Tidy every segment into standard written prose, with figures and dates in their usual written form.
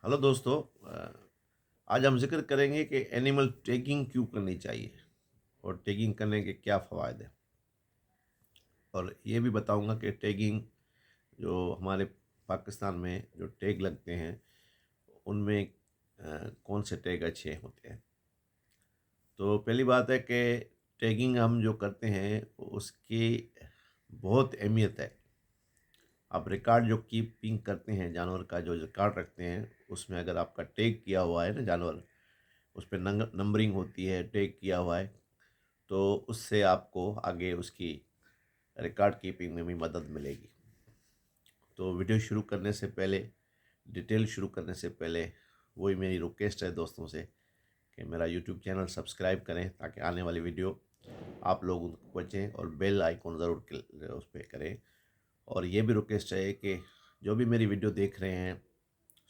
Hello दोस्तों। आज हम जिक्र करेंगे कि एनिमल टैगिंग क्यों करनी चाहिए और टैगिंग करने के क्या फ़वाद हैं, और ये भी बताऊंगा कि टैगिंग जो हमारे पाकिस्तान में जो टैग लगते हैं उनमें कौन से टैग अच्छे होते हैं। तो पहली बात है कि टैगिंग हम जो करते हैं उसकी बहुत अहमियत है। आप रिकॉर्ड जो कीपिंग करते हैं, जानवर का जो रिकॉर्ड रखते हैं, उसमें अगर आपका टैग किया हुआ है ना जानवर, उस पर नंबरिंग होती है, टैग किया हुआ है, तो उससे आपको आगे उसकी रिकॉर्ड कीपिंग में भी मदद मिलेगी। तो वीडियो शुरू करने से पहले, डिटेल शुरू करने से पहले, वही मेरी रिक्वेस्ट है दोस्तों से कि मेरा यूट्यूब चैनल सब्सक्राइब करें ताकि आने वाली वीडियो आप लोग उनको पहुँचें, और बेल आइकॉन ज़रूर उस पर करें। और ये भी रिक्वेस्ट है कि जो भी मेरी वीडियो देख रहे हैं,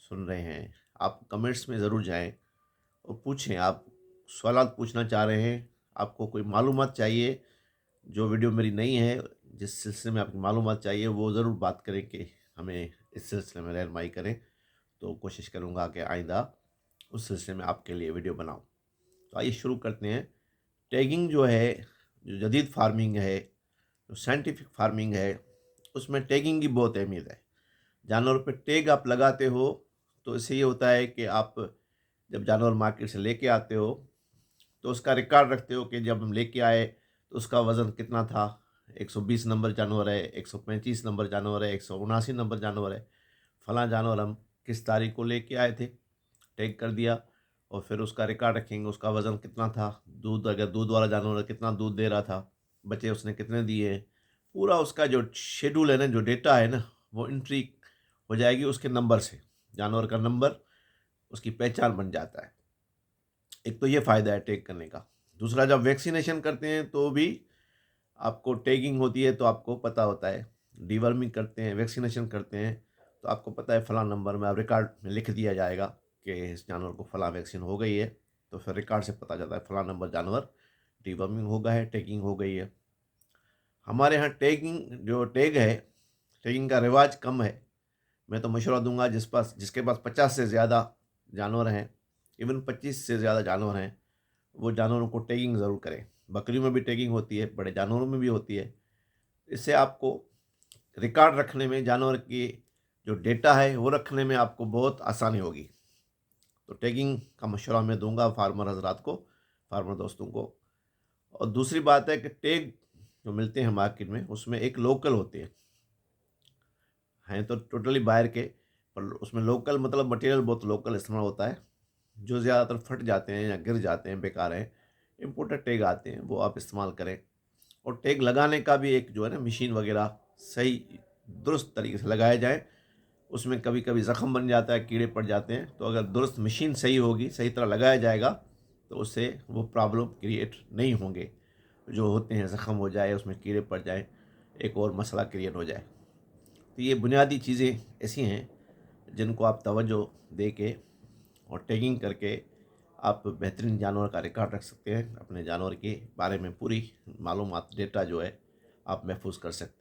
सुन रहे हैं, आप कमेंट्स में ज़रूर जाएं और पूछें। आप सवाल पूछना चाह रहे हैं, आपको कोई मालूमात चाहिए, जो वीडियो मेरी नहीं है, जिस सिलसिले में आपकी मालूमात चाहिए, वो ज़रूर बात करें कि हमें इस सिलसिले में रहनुमाई करें। तो कोशिश करूँगा कि आइंदा उस सिलसिले में आपके लिए वीडियो बनाऊँ। तो आइए शुरू करते हैं। टैगिंग जो है, जो जदीद फार्मिंग है, जो साइंटिफिक फार्मिंग है, उसमें टैगिंग की बहुत अहमियत है। जानवर पे टैग आप लगाते हो तो इससे ये होता है कि आप जब जानवर मार्केट से लेके आते हो तो उसका रिकॉर्ड रखते हो कि जब हम लेके आए तो उसका वज़न कितना था। 120 नंबर जानवर है, 135 नंबर जानवर है, 179 नंबर जानवर है, फलां जानवर हम किस तारीख को लेके आए थे, टैग कर दिया। और फिर उसका रिकॉर्ड रखेंगे, उसका वज़न कितना था, दूध अगर दूध वाला जानवर है कितना दूध दे रहा था, बच्चे उसने कितने दिए हैं, पूरा उसका जो शेड्यूल है ना, जो डेटा है ना, वो एंट्री हो जाएगी उसके नंबर से। जानवर का नंबर उसकी पहचान बन जाता है। एक तो ये फ़ायदा है टैग करने का। दूसरा, जब वैक्सीनेशन करते हैं तो भी आपको टैगिंग होती है तो आपको पता होता है। डीवर्मिंग करते हैं, वैक्सीनेशन करते हैं, तो आपको पता है फलां नंबर में, अब रिकॉर्ड में लिख दिया जाएगा कि इस जानवर को फलां वैक्सीन हो गई है। तो फिर रिकॉर्ड से पता चलता है फलां नंबर जानवर डीवर्मिंग हो गया है, टैगिंग हो गई है। हमारे यहाँ टैगिंग जो टैग है, टैगिंग का रिवाज कम है। मैं तो मशवरा दूंगा जिसके पास 50 से ज़्यादा जानवर हैं, इवन 25 से ज़्यादा जानवर हैं, वो जानवरों को टैगिंग ज़रूर करें। बकरियों में भी टैगिंग होती है, बड़े जानवरों में भी होती है। इससे आपको रिकॉर्ड रखने में, जानवर की जो डेटा है वो रखने में आपको बहुत आसानी होगी। तो टैगिंग का मशवरा मैं दूंगा फार्मर हजरात को, फार्मर दोस्तों को। और दूसरी बात है कि टैग जो मिलते हैं मार्केट में, उसमें एक लोकल होते हैं तो टोटली बाहर के, पर उसमें लोकल मतलब मटेरियल बहुत लोकल इस्तेमाल होता है। जो ज़्यादातर फट जाते हैं या गिर जाते हैं, बेकार हैं। इम्पोर्टेड टैग आते हैं, वो आप इस्तेमाल करें। और टैग लगाने का भी एक जो है ना, मशीन वगैरह सही दुरुस्त तरीके से लगाया जाए। उसमें कभी कभी ज़ख़म बन जाता है, कीड़े पड़ जाते हैं, तो अगर दुरुस्त मशीन सही होगी, सही तरह लगाया जाएगा, तो उससे वो प्रॉब्लम क्रिएट नहीं होंगे। जो होते हैं ज़ख़म हो जाए, उसमें कीड़े पड़ जाए, एक और मसला क्रिएट हो जाए। तो ये बुनियादी चीज़ें ऐसी हैं जिनको आप तवज्जो दे के और टैगिंग करके आप बेहतरीन जानवर का रिकॉर्ड रख सकते हैं। अपने जानवर के बारे में पूरी मालूमात, डेटा जो है, आप महफूज कर सकते हैं।